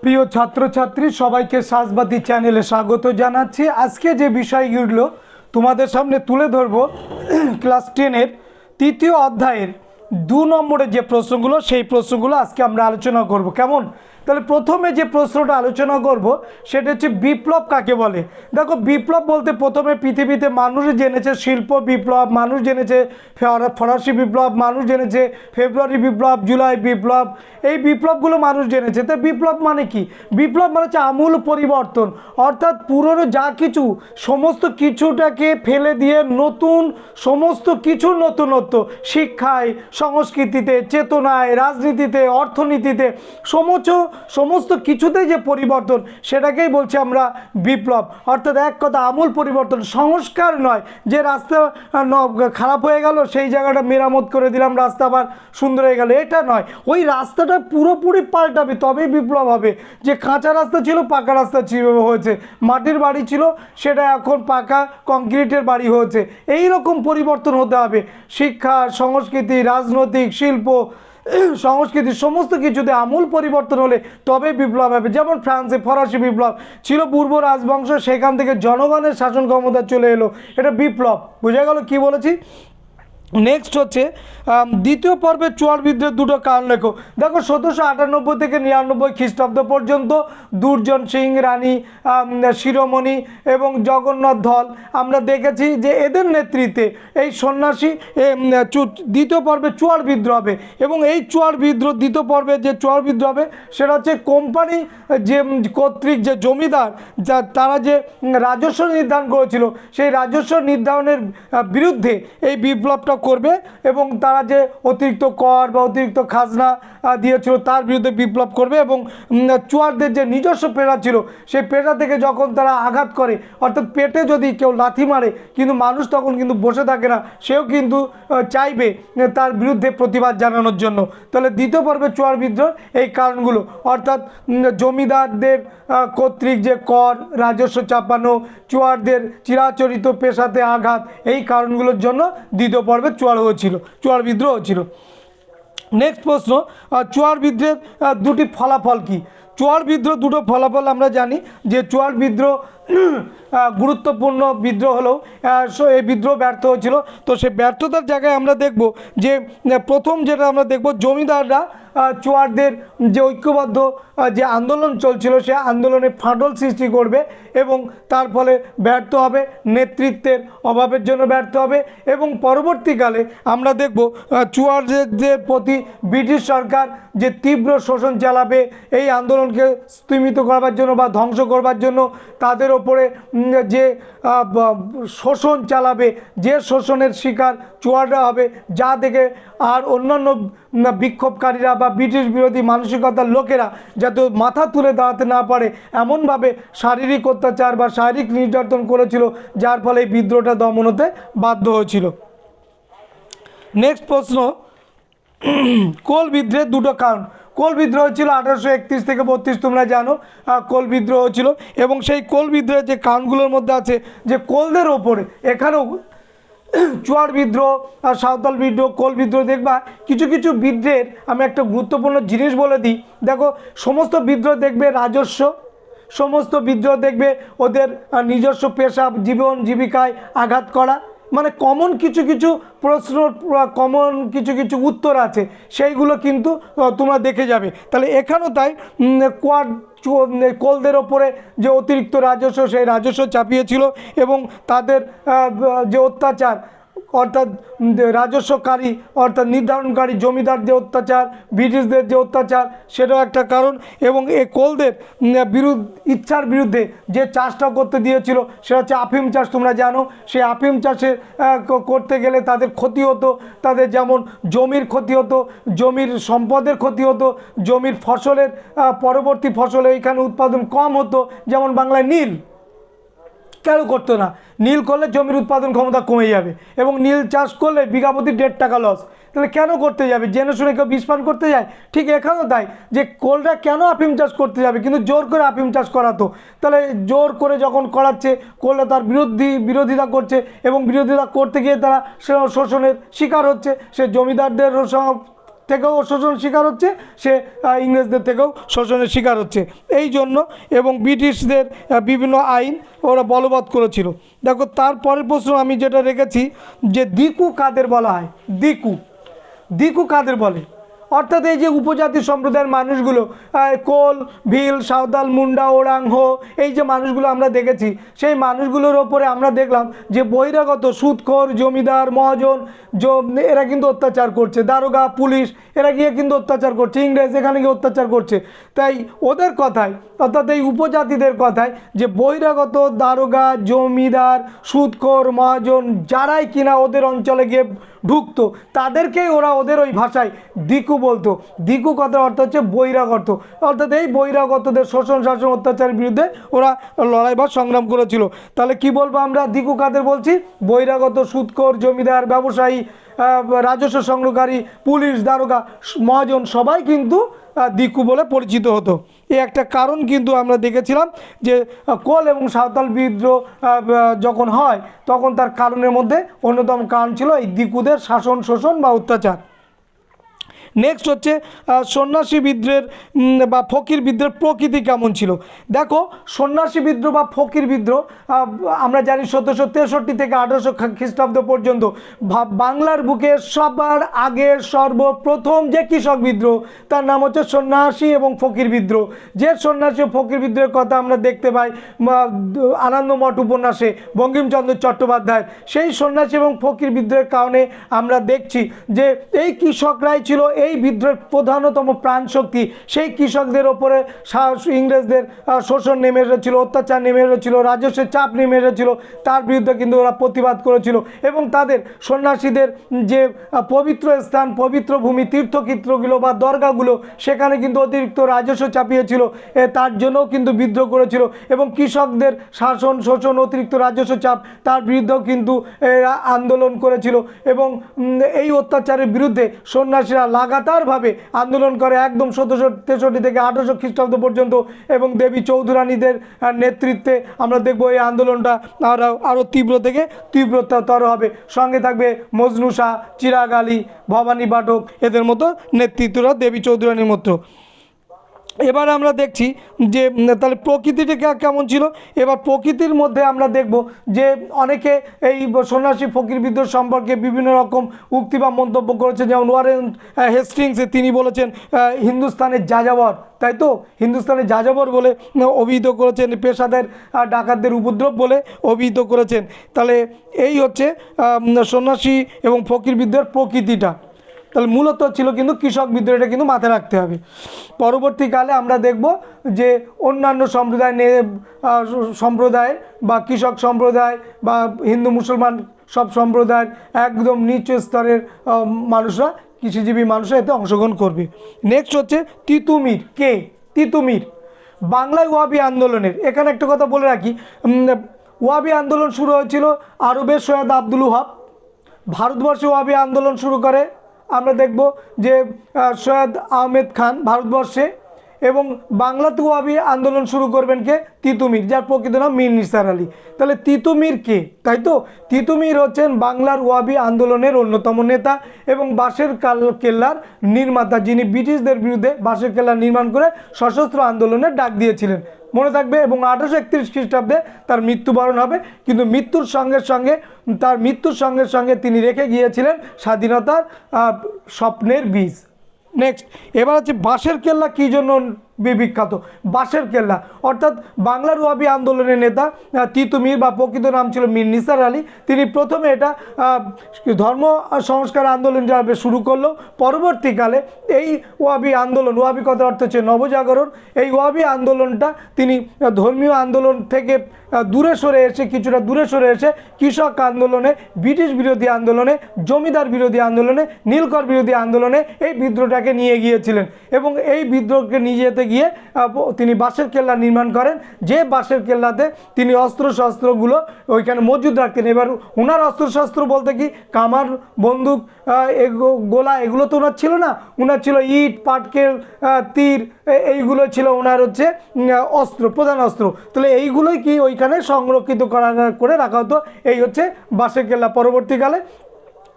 প্রিয় ছাত্রছাত্রী সবাইকে সাজবাতি চ্যানেলে স্বাগত জানাচ্ছি। আজকে যে বিষয়গুলো তোমাদের সামনে তুলে ধরবো ক্লাস 10-এর তৃতীয় অধ্যায়ের 2 নম্বরের যে প্রশ্নগুলো, সেই প্রশ্নগুলো আজকে আমরা আলোচনা করব। কেমন? তাহলে প্রথমে যে প্রশ্নটা আলোচনা করব সেটা হচ্ছে বিপ্লব কাকে বলে। দেখো, বিপ্লব বলতে প্রথমে পৃথিবীতে মানুষ জেনেছে শিল্প বিপ্লব, মানুষ জেনেছে ফরাসি বিপ্লব, মানুষ জেনেছে ফেব্রুয়ারি বিপ্লব, জুলাই বিপ্লব, এই বিপ্লবগুলো মানুষ জেনেছে। তো বিপ্লব মানে কি? বিপ্লব মানে হচ্ছে আমূল পরিবর্তন, অর্থাৎ পুরনো যা কিছু সমস্ত কিছুটাকে ফেলে দিয়ে নতুন সমস্ত কিছুর নতুনত্ব, শিক্ষায়, সংস্কৃতিতে, চেতনায়, রাজনীতিতে, অর্থনীতিতে, সমস্ত কিছুতেই যে পরিবর্তন, সেটাকেই বলছি আমরা বিপ্লব। অর্থাৎ এক কথা আমূল পরিবর্তন, সংস্কার নয় যে রাস্তা খারাপ হয়ে গেল সেই জায়গাটা মেরামত করে দিলাম, রাস্তা আবার সুন্দর হয়ে গেল, এটা নয়। ওই রাস্তাটা পুরোপুরি পাল্টাবে, তবেই বিপ্লব হবে। যে কাঁচা রাস্তা ছিল পাকা রাস্তা হয়েছে, মাটির বাড়ি ছিল সেটা এখন পাকা কংক্রিটের বাড়ি হয়েছে। এই রকম পরিবর্তন হতে হবে। শিক্ষা, সংস্কৃতি, রাজনৈতিক, শিল্প, সংস্কৃতি সমস্ত কিছুতে আমূল পরিবর্তন হলে তবে বিপ্লব হবে। যেমন ফ্রান্সে ফরাসি বিপ্লব ছিল, পূর্ব রাজবংশ, সেখান থেকে জনগণের শাসন ক্ষমতা চলে এলো, এটা বিপ্লব। বোঝা গেল কি বলেছি? নেক্সট হচ্ছে দ্বিতীয় পর্বে চুয়ার বিদ্রোহের দুটো কারণ লেখো। দেখো, 1798 থেকে 99 খ্রিস্টাব্দ পর্যন্ত দুর্জন সিং, রানী শিরোমণি এবং জগন্নাথ ধল আমরা দেখেছি যে এদের নেতৃত্বে এই সন্ন্যাসী দ্বিতীয় পর্বে চুয়ার বিদ্রোহ হবে। এবং এই চুয়ার বিদ্রোহ দ্বিতীয় পর্বে যে চুয়ার বিদ্রোহ হবে সেটা হচ্ছে কোম্পানি যে কর্তৃক যে জমিদার তারা যে রাজস্ব নির্ধারণ করেছিল, সেই রাজস্ব নির্ধারণের বিরুদ্ধে এই বিপ্লবটা করবে এবং তারা যে অতিরিক্ত কর বা অতিরিক্ত খাজনা দিয়েছিল তার বিরুদ্ধে বিপ্লব করবে। এবং চুয়ারদের যে নিজস্ব পেশা ছিল সেই পেশা থেকে যখন তারা আঘাত করে, অর্থাৎ পেটে যদি কেউ লাথি মারে কিন্তু মানুষ তখন কিন্তু বসে থাকে না, সেও কিন্তু চাইবে তার বিরুদ্ধে প্রতিবাদ জানানোর জন্য। তাহলে দ্বিতীয় পর্বে চুয়ার বিদ্রোহ এই কারণগুলো, অর্থাৎ জমিদারদের কর্তৃক যে কর রাজস্ব চাপানো, চুয়ারদের চিরাচরিত পেশাতে আঘাত, এই কারণগুলোর জন্য দ্বিতীয় পর্বে চুয়ার বিদ্রোহ হয়েছিল। নেক্সট প্রশ্ন, চুয়ার বিদ্রোহের দুটি ফলাফল কি? চুয়ার বিদ্রোহ দুটো ফলাফল আমরা জানি যে চুয়ার বিদ্রোহ গুরুত্বপূর্ণ বিদ্রোহ হলেও এই বিদ্রোহ ব্যর্থ হয়েছিল। তো সেই ব্যর্থতার জায়গায় আমরা দেখব যে প্রথম যেটা আমরা দেখব, জমিদাররা চুয়ারদের যে ঐক্যবদ্ধ যে আন্দোলন চলছিল সে আন্দোলনে ফাটল সৃষ্টি করবে এবং তার ফলে ব্যর্থ হবে, নেতৃত্বের অভাবের জন্য ব্যর্থ হবে। এবং পরবর্তীকালে আমরা দেখব চুয়ারদের প্রতি ব্রিটিশ সরকার যে তীব্র শোষণ চালাবে এই আন্দোলনকে স্তিমিত করবার জন্য বা ধ্বংস করবার জন্য, তাদের ওপরে যে শোষণ চালাবে, যে শোষণের শিকার চুয়াররা হবে, যা দেখে আর অন্যান্য বিক্ষোভকারীরা বা ব্রিটিশ বিরোধী মানসিকতার লোকেরা যাতে মাথা তুলে দাঁড়াতে না পারে এমনভাবে শারীরিক অত্যাচার বা শারীরিক নির্যাতন করেছিল, যার ফলে এই বিদ্রোহটা দমন হতে বাধ্য হয়েছিল। নেক্সট প্রশ্ন, কোল বিদ্রোহের দুটো কারণ। কোল বিদ্রোহ হয়েছিল 1831 থেকে 32, তোমরা জানো কোল বিদ্রোহ হয়েছিল। এবং সেই কোল বিদ্রোহের যে কারণগুলোর মধ্যে আছে যে কোলদের ওপরে, এখানেও চুয়ার বিদ্রোহ আর সাঁওতাল বিদ্রোহ, কোল বিদ্রোহ, দেখবা কিছু কিছু বিদ্রোহের আমি একটা গুরুত্বপূর্ণ জিনিস বলে দিই। দেখো, সমস্ত বিদ্রোহ দেখবে রাজস্ব, সমস্ত বিদ্রোহ দেখবে ওদের নিজস্ব পেশা জীবন জীবিকায় আঘাত করা, মানে কমন কিছু কিছু প্রশ্ন, কমন কিছু কিছু উত্তর আছে, সেইগুলো কিন্তু তোমরা দেখে যাবে। তাহলে এখানেও তাই কোলদের ওপরে যে অতিরিক্ত রাজস্ব, সেই রাজস্ব চাপিয়েছিল এবং তাদের যে অত্যাচার, অর্থাৎ রাজস্বকারী অর্থাৎ নির্ধারণকারী জমিদার যে অত্যাচার, ব্রিটিশদের যে অত্যাচার, সেটাও একটা কারণ। এবং এই কোলদের ইচ্ছার বিরুদ্ধে যে চাষটা করতে দিয়েছিল সেটা হচ্ছে আফিম চাষ, তোমরা জানো। সেই আফিম চাষে করতে গেলে তাদের ক্ষতি হতো, তাদের যেমন জমির ক্ষতি হতো, জমির সম্পদের ক্ষতি হতো, জমির ফসলের পরবর্তী ফসলে এখানে উৎপাদন কম হতো। যেমন বাংলায় নীল কেন করতো না? নীল করলে জমির উৎপাদন ক্ষমতা কমে যাবে এবং নীল চাষ করলে বিঘা প্রতি 1.5 টাকা লস। তাহলে কেন করতে যাবে? জেনে শুনে কেউ বিষ পান করতে যায়? ঠিক এখানেও তাই, যে কোলরা কেন আফিম চাষ করতে যাবে, কিন্তু জোর করে আফিম চাষ করাতো। তাহলে জোর করে যখন করাচ্ছে, কোলরা তার বিরোধিতা করছে এবং বিরোধিতা করতে গিয়ে তারা শোষণের শিকার হচ্ছে। সে জমিদারদের থেকেও শোষণের শিকার হচ্ছে, সে ইংরেজদের থেকেও শোষণের শিকার হচ্ছে। এই জন্য এবং ব্রিটিশদের বিভিন্ন আইন ওরা বলবৎ করেছিল। দেখো তারপরের প্রশ্ন আমি যেটা রেখেছি যে দিকু কাদের বলা হয়? দিকু, দিকু কাদের বলে? অর্থাৎ এই যে উপজাতি সম্প্রদায়ের মানুষগুলো, কোল, ভিল, সাঁওতাল, মুন্ডা, ওরাং, হো, এই যে মানুষগুলো আমরা দেখেছি, সেই মানুষগুলোর ওপরে আমরা দেখলাম যে বহিরাগত সুদখোর, জমিদার, মহাজন, এরা কিন্তু অত্যাচার করছে, দারোগা, পুলিশ, এরা গিয়ে কিন্তু অত্যাচার করছে, ইংরেজ এখানে গিয়ে অত্যাচার করছে। তাই ওদের কথায়, অর্থাৎ এই উপজাতিদের কথায়, যে বহিরাগত দারোগা, জমিদার, সুদখোর, মহাজন যারাই কিনা ওদের অঞ্চলে গিয়ে ঢুকতো, তাদেরকেই ওরা ওদের ওই ভাষায় দিকু বলতো। দিকু কথার অর্থ হচ্ছে বহিরাগত, অর্থাৎ এই বহিরাগতদের শোষণ, শাসন, অত্যাচারের বিরুদ্ধে ওরা লড়াই বা সংগ্রাম করেছিল। তাহলে কি বলবো আমরা? দিকু কাদের বলছি? বহিরাগত, সুদখোর, জমিদার, ব্যবসায়ী, রাজস্ব সংগ্রহকারী, পুলিশ, দারোগা, মহাজন সবাই কিন্তু দিকু বলে পরিচিত হতো। এই একটা কারণ কিন্তু আমরা দেখেছিলাম যে কোল এবং সাঁওতাল বিদ্রোহ যখন হয় তখন তার কারণের মধ্যে অন্যতম কারণ ছিল এই দিকুদের শাসন, শোষণ বা অত্যাচার। নেক্সট হচ্ছে সন্ন্যাসী বিদ্রোহের বা ফকির বিদ্রোহের প্রকৃতি কেমন ছিল? দেখো সন্ন্যাসী বিদ্রোহ বা ফকির বিদ্রোহ আমরা জানি 1763 থেকে 1800 খ্রিস্টাব্দ পর্যন্ত বাংলার বুকে সবার আগে সর্বপ্রথম যে কৃষক বিদ্রোহ, তার নাম হচ্ছে সন্ন্যাসী এবং ফকির বিদ্রোহ। যে সন্ন্যাসী ও ফকির বিদ্রোহের কথা আমরা দেখতে পাই আনন্দমঠ উপন্যাসে বঙ্কিমচন্দ্র চট্টোপাধ্যায়ের। সেই সন্ন্যাসী এবং ফকির বিদ্রোহের কারণে আমরা দেখছি যে এই কৃষকরাই ছিল এই বিদ্রোহের প্রধানতম প্রাণ শক্তি। সেই কৃষকদের ওপরে ইংরেজদের শোষণ নেমে এসেছিল, অত্যাচার নেমে এসেছিল, রাজস্বের চাপ নেমে এসেছিল, তার বিরুদ্ধে কিন্তু ওরা প্রতিবাদ করেছিল এবং তাদের সন্ন্যাসীদের যে পবিত্র স্থান, পবিত্র ভূমি, তীর্থক্ষেত্রগুলো বা দরগাগুলো, সেখানে কিন্তু অতিরিক্ত রাজস্ব চাপিয়েছিল, তার জন্যও কিন্তু বিদ্রোহ করেছিল এবং কৃষকদের শাসন, শোষণ, অতিরিক্ত রাজস্ব চাপ, তার বিরুদ্ধেও কিন্তু আন্দোলন করেছিল এবং এই অত্যাচারের বিরুদ্ধে সন্ন্যাসীরা লাগাতারভাবে আন্দোলন করে একদম 1763 থেকে 1800 খ্রিস্টাব্দ পর্যন্ত এবং দেবী চৌধুরানীদের নেতৃত্বে আমরা দেখব এই আন্দোলনটা আরও তীব্র থেকে তীব্রতর হবে। সঙ্গে থাকবে মজনু শাহ, চিরাগ আলী, ভবানী পাঠক, এদের মতো নেতৃত্বরা দেবী চৌধুরানীর মতো। এবার আমরা দেখছি যে তাহলে প্রকৃতিটা কেমন ছিল। এবার প্রকৃতির মধ্যে আমরা দেখব যে অনেকে এই সন্ন্যাসী ফকির বিদ্রোহ সম্পর্কে বিভিন্ন রকম উক্তি বা মন্তব্য করেছে, যেমন ওয়ারেন হেস্টিংস তিনি বলেছেন হিন্দুস্তানের যাযাবর, তাই তো, হিন্দুস্তানের যাযাবর বলে অভিহিত করেছেন, পেশাদার ডাকাতদের উপদ্রব বলে অভিহিত করেছেন। তাহলে এই হচ্ছে সন্ন্যাসী এবং ফকির বিদ্রোহের প্রকৃতিটা। তাহলে মূলত ছিল কিন্তু কৃষক বিদ্রোহ, এটা কিন্তু মাথায় রাখতে হবে। পরবর্তীকালে আমরা দেখব যে অন্যান্য সম্প্রদায় বা কৃষক সম্প্রদায় বা হিন্দু মুসলমান সব সম্প্রদায়ের একদম নিচু স্তরের মানুষরা, কৃষিজীবী মানুষরা এতে অংশগ্রহণ করবে। নেক্সট হচ্ছে তিতুমির। কে তিতুমির? বাংলায় ওয়াবি আন্দোলনের, এখানে একটা কথা বলে রাখি, ওয়াবি আন্দোলন শুরু হয়েছিল আরবের সৈয়দ আব্দুল ওহাব। ভারতবর্ষে ওয়াবি আন্দোলন শুরু করে আমরা দেখব যে সৈয়দ আহমেদ খান ভারতবর্ষে, এবং বাংলাতে ওয়াবি আন্দোলন শুরু করবেন কে? তিতুমির, যার প্রকৃত নাম মীর নিসার আলী। তাহলে তিতুমির কে? তাই তো, তিতুমির হচ্ছেন বাংলার ওয়াবি আন্দোলনের অন্যতম নেতা এবং বাঁশের কেল্লার নির্মাতা, যিনি ব্রিটিশদের বিরুদ্ধে বাঁশের কেল্লা নির্মাণ করে সশস্ত্র আন্দোলনের ডাক দিয়েছিলেন, মনে থাকবে। এবং 1831 খ্রিস্টাব্দে তার মৃত্যুবরণ হবে, কিন্তু মৃত্যুর সঙ্গে সঙ্গে তিনি রেখে গিয়েছিলেন স্বাধীনতার স্বপ্নের বীজ। নেক্সট, এবার হচ্ছে বাঁশের কেল্লা কী জন্য বিখ্যাত? বাঁশের কেল্লা অর্থাৎ বাংলার ওয়াবি আন্দোলনের নেতা তিতুমির বা প্রকৃত নাম ছিল মীর নিসার আলী। তিনি প্রথমে এটা ধর্ম সংস্কার আন্দোলন যাবে শুরু করলো। পরবর্তীকালে এই ওয়াবি আন্দোলন, ওয়াবি কথার অর্থ হচ্ছে নবজাগরণ, এই ওয়াবি আন্দোলনটা তিনি ধর্মীয় আন্দোলন থেকে দূরে সরে এসে, কিছুটা দূরে সরে এসে কৃষক আন্দোলনে, ব্রিটিশ বিরোধী আন্দোলনে, জমিদার বিরোধী আন্দোলনে, নীলকর বিরোধী আন্দোলনে এই বিদ্রোহটাকে নিয়ে গিয়েছিলেন এবং এই বিদ্রোহকে নিয়ে যেতে গিয়ে তিনি বাঁশের কেল্লা নির্মাণ করেন, যে বাঁশের কেল্লাতে তিনি অস্ত্রশস্ত্রগুলো ওইখানে মজুদ রাখতেন। এবার ওনার অস্ত্রশস্ত্র বলতে কি, কামান, বন্দুক, গোলা, এগুলো তো ওনার ছিল না, ওনার ছিল ইট, পাটকেল, তীর, এইগুলো ছিল ওনার হচ্ছে অস্ত্র, প্রধান অস্ত্র। তাহলে এইগুলোই কি ওইখানে সংরক্ষিত করে রাখা হতো, এই হচ্ছে বাঁশের কেল্লা। পরবর্তীকালে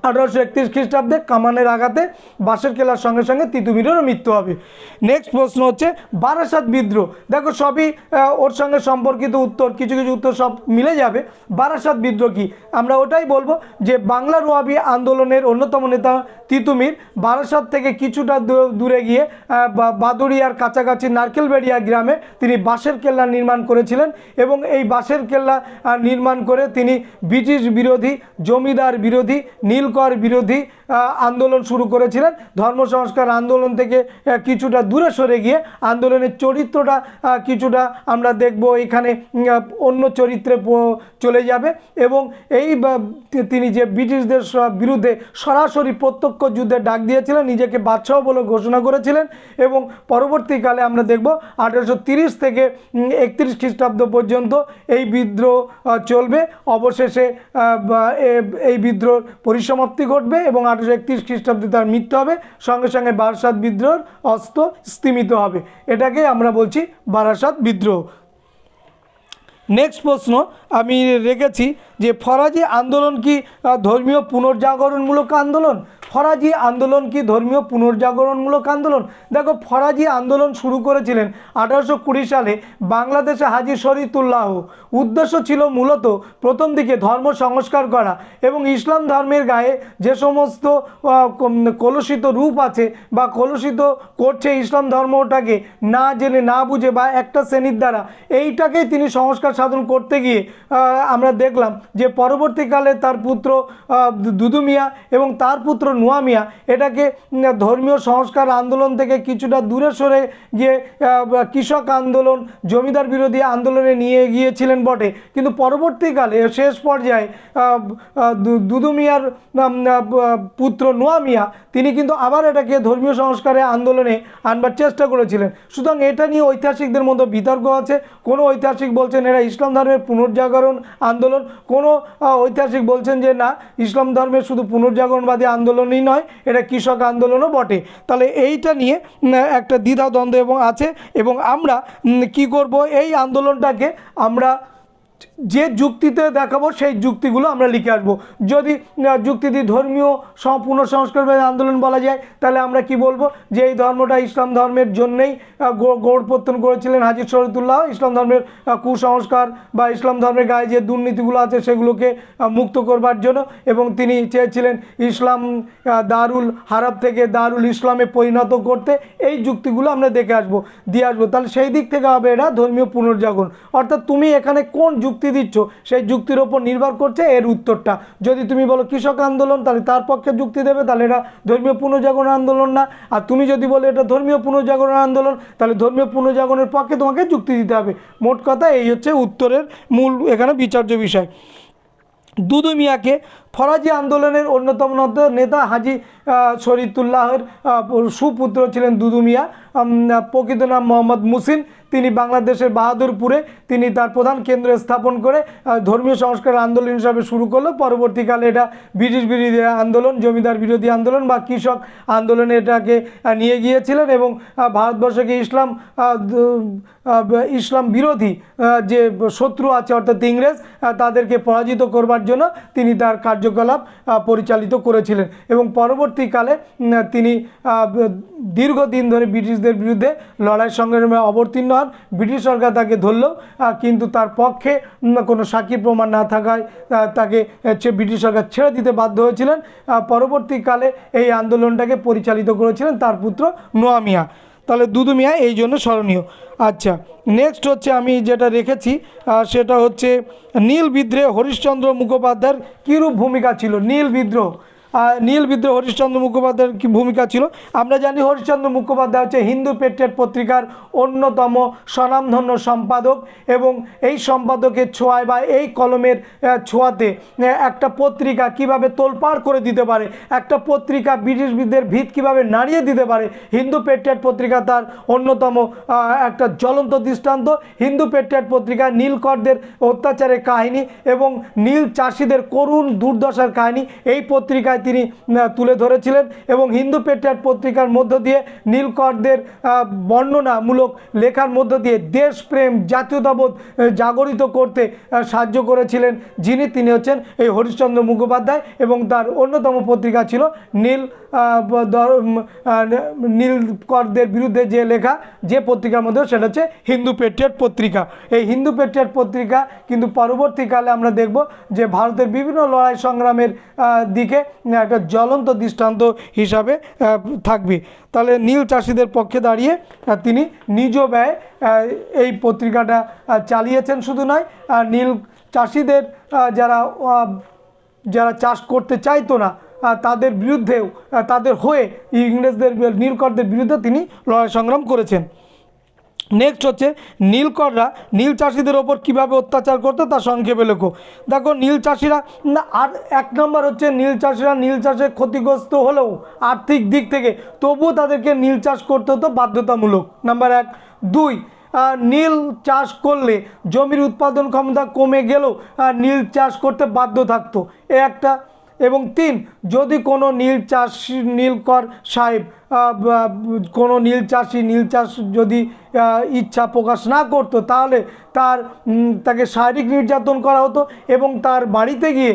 1831 খ্রিস্টাব্দে কামানের আঘাতে বাঁশের কেল্লার সঙ্গে সঙ্গে তিতুমিরেরও মৃত্যু হবে। নেক্সট প্রশ্ন হচ্ছে বারাসাত বিদ্রোহ। দেখো সবই ওর সঙ্গে সম্পর্কিত উত্তর, কিছু কিছু উত্তর সব মিলে যাবে। বারাসাত বিদ্রোহ কি, আমরা ওটাই বলবো যে বাংলার ওয়াবি আন্দোলনের অন্যতম নেতা তিতুমির বারাসাত থেকে কিছুটা দূরে গিয়ে বাদুড়িয়ার কাছাকাছি নারকেলবেড়িয়া গ্রামে তিনি বাঁশের কেল্লা নির্মাণ করেছিলেন এবং এই বাঁশের কেল্লা নির্মাণ করে তিনি ব্রিটিশ বিরোধী, জমিদার বিরোধী, নীলকর বিরোধী আন্দোলন শুরু করেছিলেন। ধর্ম সংস্কার আন্দোলন থেকে কিছুটা দূরে সরে গিয়ে আন্দোলনের চরিত্রটা কিছুটা আমরা দেখব এখানে অন্য চরিত্রে চলে যাবে এবং এই তিনি যে ব্রিটিশদের বিরুদ্ধে সরাসরি প্রত্যক্ষ যুদ্ধে ডাক দিয়েছিলেন, নিজেকে বাদশাহ বলে ঘোষণা করেছিলেন এবং পরবর্তীকালে আমরা দেখব 1830 থেকে 31 খ্রিস্টাব্দ পর্যন্ত এই বিদ্রোহ চলবে। অবশেষে এই বিদ্রোহের পরিসমাপ্তি ঘটবে এবং 1831 খ্রিস্টাব্দে তার মৃত্যু হবে, সঙ্গে সঙ্গে বারাসাত বিদ্রোহের অস্ত্র স্তিমিত হবে। এটাকে আমরা বলছি বারাসাত বিদ্রোহ। নেক্সট প্রশ্ন আমি রেখেছি যে ফরাজি আন্দোলন কি ধর্মীয় পুনর্জাগরণমূলক আন্দোলন? ফরাজি আন্দোলন কি ধর্মীয় পুনর্জাগরণমূলক আন্দোলন? দেখো ফরাজি আন্দোলন শুরু করেছিলেন 1820 সালে বাংলাদেশে হাজী শরীয়তুল্লাহ। উদ্দেশ্য ছিল মূলত প্রথম দিকে ধর্ম সংস্কার করা এবং ইসলাম ধর্মের গায়ে যে সমস্ত কলুষিত রূপ আছে বা কলুষিত করছে ইসলাম ধর্মটাকে না জেনে না বুঝে বা একটা শ্রেণীর দ্বারা, এইটাকেই তিনি সংস্কার সাধন করতে গিয়ে আমরা দেখলাম যে পরবর্তীকালে তার পুত্র দুদু মিয়া এবং তার পুত্র নোয়া মিয়া এটাকে ধর্মীয় সংস্কার আন্দোলন থেকে কিছুটা দূরে সরে গিয়ে কৃষক আন্দোলন, জমিদার বিরোধী আন্দোলনে নিয়ে গিয়েছিলেন বটে, কিন্তু পরবর্তীকালে শেষ পর্যায়ে দুদু মিয়ার পুত্র নোয়া মিয়া তিনি কিন্তু আবার এটাকে ধর্মীয় সংস্কারের আন্দোলনে আনবার চেষ্টা করেছিলেন। সুতরাং এটা নিয়ে ঐতিহাসিকদের মধ্যে বিতর্ক আছে। কোনো ঐতিহাসিক বলছেন এরা ইসলাম ধর্মের পুনর্জাগরণ আন্দোলন, কোনো ঐতিহাসিক বলছেন যে না, ইসলাম ধর্মের শুধু পুনর্জাগরণবাদী আন্দোলনই নয়, এটা কৃষক আন্দোলনও বটে। তাহলে এইটা নিয়ে একটা দ্বিধাদ্বন্দ্ব এবং আছে এবং আমরা কি করব, এই আন্দোলনটাকে আমরা যে যুক্তিতে দেখাবো সেই যুক্তিগুলো আমরা লিখে আসবো। যদি যুক্তি দিয়ে ধর্মীয় পুনঃসংস্কার আন্দোলন বলা যায়, তাহলে আমরা কি বলবো যে এই ধর্মটা ইসলাম ধর্মের জন্যেই গৌরপত্তন করেছিলেন হাজী শরীয়তুল্লাহ, ইসলাম ধর্মের কুসংস্কার বা ইসলাম ধর্মের গায়ে যে দুর্নীতিগুলো আছে সেগুলোকে মুক্ত করবার জন্য, এবং তিনি চেয়েছিলেন ইসলাম দারুল হারাব থেকে দারুল ইসলামে পরিণত করতে। এই যুক্তিগুলো আমরা দেখে আসবো, দিয়ে আসবো। তাহলে সেই দিক থেকে হবে এটা ধর্মীয় পুনর্জাগরণ। অর্থাৎ তুমি এখানে কোন যুক্তি দিচ্ছ সেই যুক্তির ওপর নির্ভর করছে এর উত্তরটা। যদি তুমি বলো কৃষক আন্দোলন তাহলে তার পক্ষে যুক্তি দেবে, তাহলে এটা ধর্মীয় পুনর্জাগরণ আন্দোলন না। আর তুমি যদি বলো এটা ধর্মীয় পুনর্জাগরণ আন্দোলন, তাহলে ধর্মীয় পুনর্জাগরণের পক্ষে তোমাকে যুক্তি দিতে হবে। মোট কথা এই হচ্ছে উত্তরের মূল এখানে বিচার্য বিষয়। দুদু মিয়াকে ফরাজি আন্দোলনের অন্যতম নেতা হাজী শরীয়তুল্লাহের সুপুত্র ছিলেন দুদু মিয়া। প্রকৃত নাম মোহাম্মদ মুসিন। তিনি বাংলাদেশের বাহাদুরপুরে তিনি তার প্রধান কেন্দ্র স্থাপন করে ধর্মীয় সংস্কার আন্দোলন হিসাবে শুরু করলো। পরবর্তীকালে এটা ব্রিটিশ বিরোধী আন্দোলন, জমিদার বিরোধী আন্দোলন বা কৃষক আন্দোলনে এটাকে নিয়ে গিয়েছিলেন এবং ভারতবর্ষকে ইসলাম বিরোধী যে শত্রু আছে অর্থাৎ ইংরেজ, তাদেরকে পরাজিত করবার জন্য তিনি তার কার্যকলাপ পরিচালিত করেছিলেন এবং পরবর্তীকালে তিনি দীর্ঘদিন ধরে ব্রিটিশদের বিরুদ্ধে লড়াই সংগ্রামে অবতীর্ণ হন। ব্রিটিশ সরকার তাকে ধরলেও কিন্তু তার পক্ষে কোনো সাক্ষী প্রমাণ না থাকায় তাকে ব্রিটিশ সরকার ছেড়ে দিতে বাধ্য হয়েছিলেন। পরবর্তীকালে এই আন্দোলনটাকে পরিচালিত করেছিলেন তার পুত্র নোয়া মিয়া। তাহলে দুদু মিয়া এই জন্য স্মরণীয়। আচ্ছা, নেক্সট হচ্ছে আমি যেটা রেখেছি সেটা হচ্ছে নীল বিদ্রোহে হরিশ্চন্দ্র মুখোপাধ্যায়ের কীরূপ ভূমিকা ছিল। নীল বিদ্রোহ হরিশ্চন্দ্র মুখোপাধ্যায়ের কী ভূমিকা ছিল? আমরা জানি হরিশ্চন্দ্র মুখোপাধ্যায় হচ্ছে হিন্দু পেট্রিয়ট পত্রিকার অন্যতম স্বনামধন্য সম্পাদক এবং এই সম্পাদকের ছোঁয়ায় বা এই কলমের ছোঁয়াতে একটা পত্রিকা কিভাবে তোলপাড় করে দিতে পারে, একটা পত্রিকা ব্রিটিশবিদদের ভিত কিভাবে নাড়িয়ে দিতে পারে, হিন্দু পেট্রিয়ট পত্রিকা তার অন্যতম একটা জ্বলন্ত দৃষ্টান্ত। হিন্দু পেট্রিয়ট পত্রিকা নীলকরদের অত্যাচারের কাহিনী এবং নীল চাষিদের করুণ দুর্দশার কাহিনী এই পত্রিকায় পত্রিকায় তিনি তুলে ধরেছিলেন এবং হিন্দু পেট্রিয়ট পত্রিকার মধ্য দিয়ে নীলকরদের বর্ণনামূলক লেখার মধ্য দিয়ে দেশপ্রেম জাতীয়তাবোধ জাগরিত করতে সাহায্য করেছিলেন তিনি হচ্ছেন এই হরিশ্চন্দ্র মুখোপাধ্যায় এবং তার অন্যতম পত্রিকা ছিল নীলকরদের বিরুদ্ধে যে লেখা যে পত্রিকার মধ্যে সেটা হচ্ছে হিন্দু পেট্রিয়ট পত্রিকা। এই হিন্দু পেট্রিয়ট পত্রিকা কিন্তু পরবর্তীকালে আমরা দেখব যে ভারতের বিভিন্ন লড়াই সংগ্রামের দিকে একটা জ্বলন্ত দৃষ্টান্ত হিসাবে থাকবে। তাহলে নীল চাষিদের পক্ষে দাঁড়িয়ে তিনি নিজ ব্যয়ে এই পত্রিকাটা চালিয়েছেন। শুধু নয়, নীল চাষিদের যারা চাষ করতে চাইতো না তাদের বিরুদ্ধেও তাদের হয়ে ইংরেজদের নীলকরদের বিরুদ্ধে তিনি লড়াই সংগ্রাম করেছেন। নেক্সট হচ্ছে নীলকররা নীল চাষিদের ওপর কীভাবে অত্যাচার করতো তা সংক্ষেপে লেখো। দেখো, নীল চাষিরা আর এক নম্বর হচ্ছে নীল চাষিরা নীল চাষে ক্ষতিগ্রস্ত হলেও আর্থিক দিক থেকে তবুও তাদেরকে নীল চাষ করতে হতো বাধ্যতামূলক, নাম্বার 1। 2, নীল চাষ করলে জমির উৎপাদন ক্ষমতা কমে গেলেও নীল চাষ করতে বাধ্য থাকতো, এ একটা। এবং 3, যদি কোনো নীলকর সাহেব কোনো নীল চাষ যদি ইচ্ছা প্রকাশ না করতো তাহলে তাকে শারীরিক নির্যাতন করা হতো এবং তার বাড়িতে গিয়ে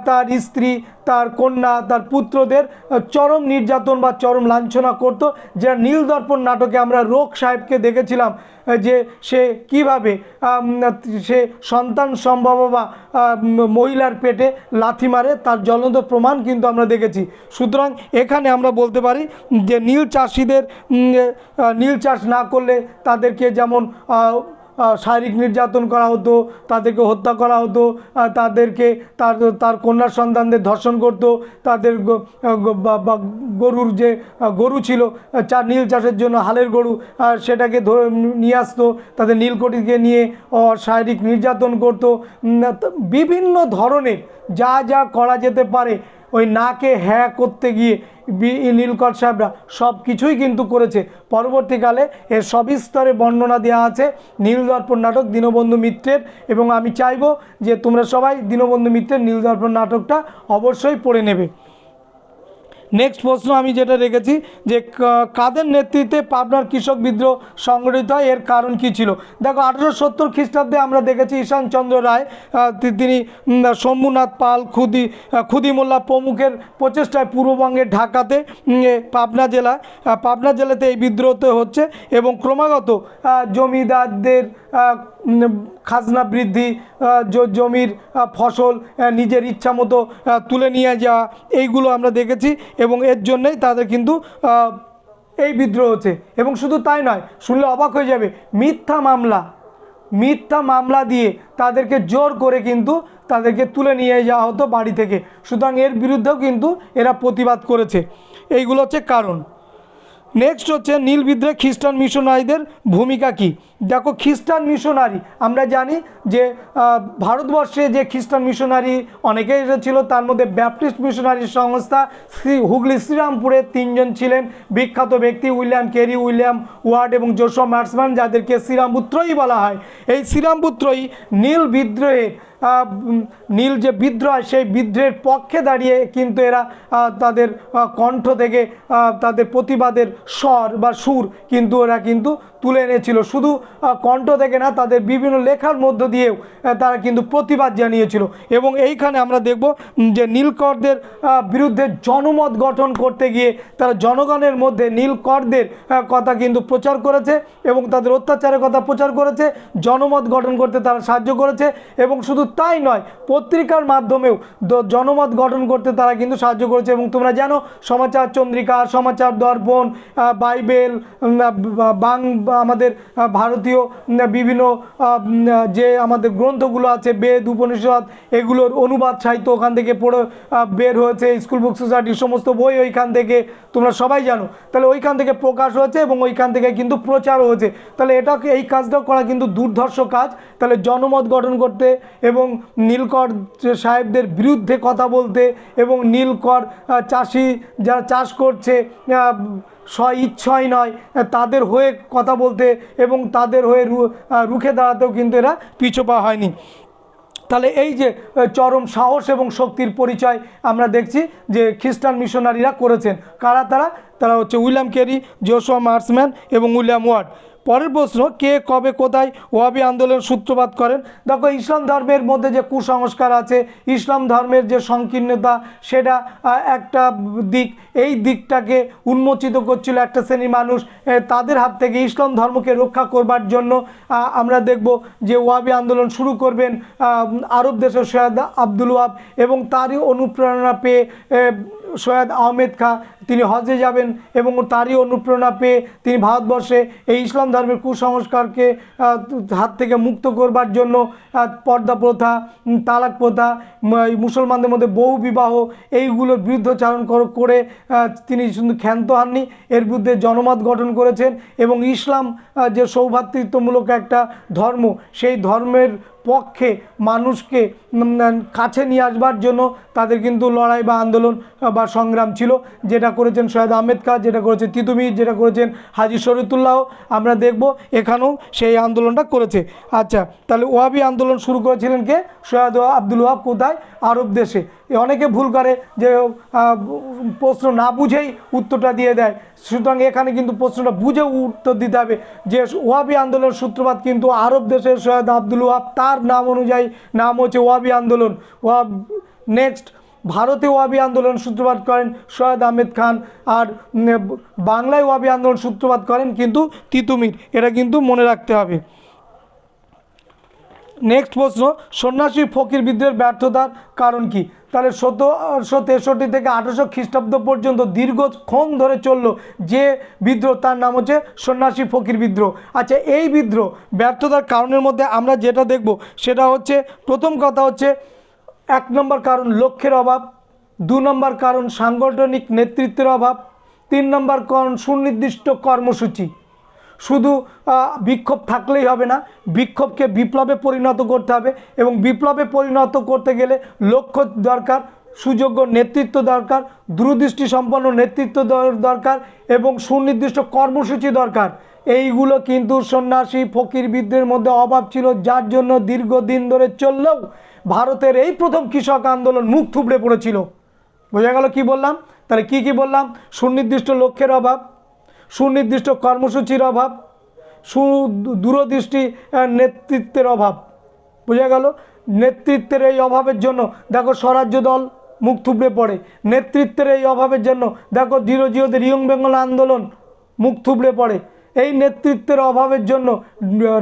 তার স্ত্রী, তার কন্যা, তার পুত্রদের চরম নির্যাতন বা চরম লাঞ্ছনা করতো। যা নীলদর্পণ নাটকে আমরা রোগ সাহেবকে দেখেছিলাম যে সে কীভাবে সে সন্তান সম্ভবা মহিলার পেটে লাথি মারে, তার জ্বলন্ত প্রমাণ কিন্তু আমরা দেখেছি। সুতরাং এখানে আমরা বলতে পারি যে নীল চাষিদের নীল চাষ না করলে তাদেরকে যেমন শারীরিক নির্যাতন করা হতো, তাদেরকে হত্যা করা হতো, তাদেরকে তার কন্যা সন্তানদের ধর্ষণ করতো, তাদের গরুর যে গরু ছিল নীল চাষের জন্য হালের গরু সেটাকে নিয়ে আসতো, তাদের নীলকঠিকে নিয়ে শারীরিক নির্যাতন করতো। বিভিন্ন ধরনের যা করা যেতে পারে ওই নাকে হ্যাঁ করতে গিয়ে নীলকর সাহেবরা সব কিছুই কিন্তু করেছে। পরবর্তীকালে এর সবিস্তরে বর্ণনা দেওয়া আছে নীলদর্পণ নাটক দীনবন্ধু মিত্রের, এবং আমি চাইবো যে তোমরা সবাই দীনবন্ধু মিত্রের নীলদর্পণ নাটকটা অবশ্যই পড়ে নেবে। নেক্সট প্রশ্ন আমি যেটা রেখেছি যে কাদের নেতৃত্বে পাবনার কৃষক বিদ্রোহ সংগঠিত হয়, এর কারণ কী ছিল। দেখো, 1870 খ্রিস্টাব্দে আমরা দেখেছি ঈশানচন্দ্র রায় তিনি শম্ভুনাথ পাল, খুদি মোল্লা প্রমুখের প্রচেষ্টায় পূর্ববঙ্গের ঢাকাতে পাবনা জেলাতে এই বিদ্রোহতে হচ্ছে এবং ক্রমাগত জমিদারদের খাজনা বৃদ্ধি, জমির ফসল নিজের ইচ্ছা মতো তুলে নিয়ে যাওয়া, এইগুলো আমরা দেখেছি এবং এর জন্যই তাদের কিন্তু এই বিদ্রোহ হচ্ছে। এবং শুধু তাই নয়, শুনলে অবাক হয়ে যাবে, মিথ্যা মামলা দিয়ে তাদেরকে জোর করে কিন্তু তাদেরকে তুলে নিয়ে যাওয়া হতো বাড়ি থেকে। সুতরাং এর বিরুদ্ধেও কিন্তু এরা প্রতিবাদ করেছে। এইগুলো হচ্ছে কারণ। নেক্সট হচ্ছে নীল বিদ্রোহে খ্রিস্টান মিশনারিদের ভূমিকা কী। দেখো, খ্রিস্টান মিশনারি আমরা জানি যে ভারতবর্ষে যে খ্রিস্টান মিশনারি অনেকেই এসেছিল, তার মধ্যে ব্যাপটিস্ট মিশনারি সংস্থা হুগলি শ্রীরামপুরে 3 জন ছিলেন বিখ্যাত ব্যক্তি, উইলিয়াম কেরি, উইলিয়াম ওয়ার্ড এবং জোসেফ ম্যাটসম্যান, যাদেরকে শ্রীরামপুত্রই বলা হয়। এই শ্রীরামপুত্রই নীল যে বিদ্রোহ সেই বিদ্রোহের পক্ষে দাঁড়িয়ে কিন্তু এরা তাদের কণ্ঠ থেকে তাদের প্রতিবাদের স্বর বা সুর কিন্তু এরা কিন্তু তুলে এনেছিল। শুধু কণ্ঠ থেকে না, তাদের বিভিন্ন লেখার মধ্য দিয়েও তারা কিন্তু প্রতিবাদ জানিয়েছিল। এবং এইখানে আমরা দেখব যে নীলকরদের বিরুদ্ধে জনমত গঠন করতে গিয়ে তারা জনগণের মধ্যে নীলকরদের কথা কিন্তু প্রচার করেছে এবং তাদের অত্যাচারের কথা প্রচার করেছে, জনমত গঠন করতে তারা সাহায্য করেছে। এবং শুধু তাই নয়, পত্রিকার মাধ্যমেও জনমত গঠন করতে তারা কিন্তু সাহায্য করেছে। এবং তোমরা জানো, সমাচার চন্দ্রিকা, সমাচার দর্পণ, বাইবেল, আমাদের ভারতীয় বিভিন্ন যে আমাদের গ্রন্থগুলো আছে, বেদ, উপনিষদ, এগুলোর অনুবাদ সাহিত্য ওখান থেকে পড়ে বের হয়েছে। স্কুল বুক সোসাইটির সমস্ত বই ওইখান থেকে তোমরা সবাই জানো। তাহলে ওইখান থেকে প্রকাশ হয়েছে এবং ওইখান থেকে কিন্তু প্রচারও হয়েছে। তাহলে এই কাজটাও করা কিন্তু দুর্ধর্ষ কাজ। তাহলে জনমত গঠন করতে এবং নীলকর সাহেবদের বিরুদ্ধে কথা বলতে এবং নীলকর চাষি যারা চাষ করছে ইচ্ছাই নয় তাদের হয়ে কথা বলতে এবং তাদের হয়ে রুখে দাঁড়াতেও কিন্তু এরা পিছুপা হয়নি। তাহলে এই যে চরম সাহস এবং শক্তির পরিচয় আমরা দেখছি যে খ্রিস্টান মিশনারিরা করেছেন। কারা তারা? তারা হচ্ছে উইলিয়াম ক্যারি, জোশুয়া মার্সম্যান এবং উইলিয়াম ওয়ার্ড। পরের প্রশ্ন, কে কবে কোথায় ওয়াহাবি আন্দোলন সূত্রপাত করেন? দেখো, ইসলাম ধর্মের মধ্যে যে কুসংস্কার আছে, ইসলাম ধর্মের যে সংকীর্ণতা, সেটা একটা দিক, এই দিকটাকে উন্মোচিত করছিল একটা শ্রেণীর মানুষ। তাদের হাত থেকে ইসলাম ধর্মকে রক্ষা করবার জন্য আমরা দেখব যে ওয়াহাবি আন্দোলন শুরু করবেন আরব দেশের সৈয়দ আব্দুল ওয়াহাব, এবং তারই অনুপ্রেরণা পেয়ে সৈয়দ আহমেদ খাঁ তিনি হজে যাবেন এবং তারই অনুপ্রেরণা পেয়ে তিনি ভারতবর্ষে এই ইসলাম ধর্মের কুসংস্কারকে হাত থেকে মুক্ত করবার জন্য পর্দা প্রথা, তালাক প্রথা, মুসলমানদের মধ্যে বহু বিবাহ, এইগুলোর বিরুদ্ধচারণ করে তিনি শুধু ক্ষান্ত হননি, এর বিরুদ্ধে জনমত গঠন করেছেন এবং ইসলাম যে সৌভ্রাতৃত্বমূলক একটা ধর্ম, সেই ধর্মের পক্ষে মানুষকে কাছে নিয়ে আসবার জন্য তাদের কিন্তু লড়াই বা আন্দোলন বা সংগ্রাম ছিল, যেটা করেছেন সৈয়দ আহমেদ খাঁ, যেটা করেছে তিতুমির, যেটা করেছেন হাজী শরীয়তুল্লাহ। আমরা দেখব এখানেও সেই আন্দোলনটা করেছে। আচ্ছা, তাহলে ওয়াহাবি আন্দোলন শুরু করেছিলেন কে? সৈয়দ আব্দুল ওয়াহাব। কোথায়? আরব দেশে। অনেকে ভুল করে যে প্রশ্ন না বুঝেই উত্তরটা দিয়ে দেয়, সুতরাং এখানে কিন্তু প্রশ্নটা বুঝে উত্তর দিতে হবে যে ওয়াহাবি আন্দোলনের সূত্রপাত কিন্তু আরব দেশের সৈয়দ আব্দুল ওয়াহাব, তার নাম অনুযায়ী নাম হচ্ছে ওয়াহাবি আন্দোলন। নেক্সট, ভারতে ওয়াহাবি আন্দোলন সূত্রপাত করেন সৈয়দ আহমেদ খান, আর বাংলায় ওয়াহাবি আন্দোলন সূত্রপাত করেন কিন্তু তিতুমির, এটা কিন্তু মনে রাখতে হবে। নেক্সট প্রশ্ন, সন্ন্যাসী ফকির বিদ্রোহের ব্যর্থতার কারণ কি? তাহলে 1763 থেকে 1800 খ্রিস্টাব্দ পর্যন্ত দীর্ঘক্ষণ ধরে চলল যে বিদ্রোহ, তার নাম হচ্ছে সন্ন্যাসী ফকির বিদ্রোহ। আচ্ছা, এই বিদ্রোহ ব্যর্থতার কারণের মধ্যে আমরা যেটা দেখব সেটা হচ্ছে, প্রথম কথা হচ্ছে 1 নম্বর কারণ লক্ষ্যের অভাব, 2 নম্বর কারণ সাংগঠনিক নেতৃত্বের অভাব, 3 নম্বর কারণ সুনির্দিষ্ট কর্মসূচি। শুধু বিক্ষোভ থাকলেই হবে না, বিক্ষোভকে বিপ্লবে পরিণত করতে হবে এবং বিপ্লবে পরিণত করতে গেলে লক্ষ্য দরকার, সুযোগ্য নেতৃত্ব দরকার, দূরদৃষ্টি সম্পন্ন নেতৃত্ব দরকার এবং সুনির্দিষ্ট কর্মসূচি দরকার। এইগুলো কিন্তু সন্ন্যাসী ফকির বিদ্রোহের মধ্যে অভাব ছিল, যার জন্য দীর্ঘদিন ধরে চললেও ভারতের এই প্রথম কৃষক আন্দোলন মুখ থুবড়ে পড়েছিল। বোঝা গেল কি বললাম? তাহলে কি বললাম? সুনির্দিষ্ট লক্ষ্যের অভাব, সুনির্দিষ্ট কর্মসূচির অভাব, দূরদৃষ্টি নেতৃত্বের অভাব। বোঝা গেল? নেতৃত্বের এই অভাবের জন্য দেখো স্বরাজ্য দল মুখ থুবড়ে পড়ে, নেতৃত্বের এই অভাবের জন্য দেখো জিরোদের ইয়ং বেঙ্গল আন্দোলন মুখ থুবড়ে পড়ে, এই নেতৃত্বের অভাবের জন্য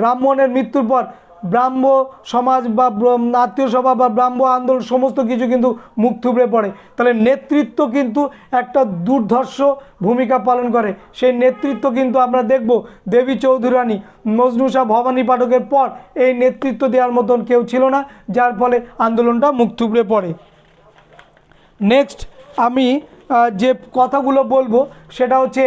রামমোহনের মৃত্যুর পর ব্রাহ্ম সমাজ বা আত্মীয় সভা বা ব্রাহ্ম আন্দোলন সমস্ত কিছু কিন্তু মুখ থুবড়ে পড়ে। তাহলে নেতৃত্ব কিন্তু একটা দুর্ধর্ষ ভূমিকা পালন করে। সেই নেতৃত্ব কিন্তু আমরা দেখব দেবী চৌধুরানী, মজনু শাহ, ভবানী পাঠকের পর এই নেতৃত্ব দেওয়ার মতন কেউ ছিল না, যার ফলে আন্দোলনটা মুখ থুবড়ে পড়ে। নেক্সট আমি যে কথাগুলো বলবো সেটা হচ্ছে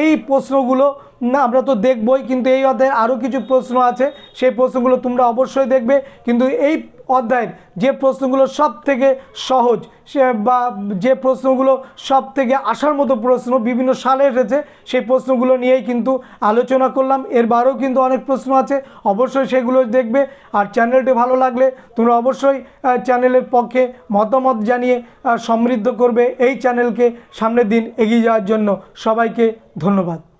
এই প্রশ্নগুলো না আমরা তো দেখবই, কিন্তু এই অধ্যায়ে আরও কিছু প্রশ্ন আছে, সেই প্রশ্নগুলো তোমরা অবশ্যই দেখবে। কিন্তু এই অধ্যায়ের যে প্রশ্নগুলো সব থেকে সহজ বা যে প্রশ্নগুলো সব থেকে আসার মতো প্রশ্ন বিভিন্ন সালে এসেছে, সেই প্রশ্নগুলো নিয়েই কিন্তু আলোচনা করলাম। এর বারেও কিন্তু অনেক প্রশ্ন আছে, অবশ্যই সেগুলো দেখবে। আর চ্যানেলটি ভালো লাগলে তোমরা অবশ্যই চ্যানেলের পক্ষে মতামত জানিয়ে সমৃদ্ধ করবে এই চ্যানেলকে সামনের দিন এগিয়ে যাওয়ার জন্য। সবাইকে ধন্যবাদ।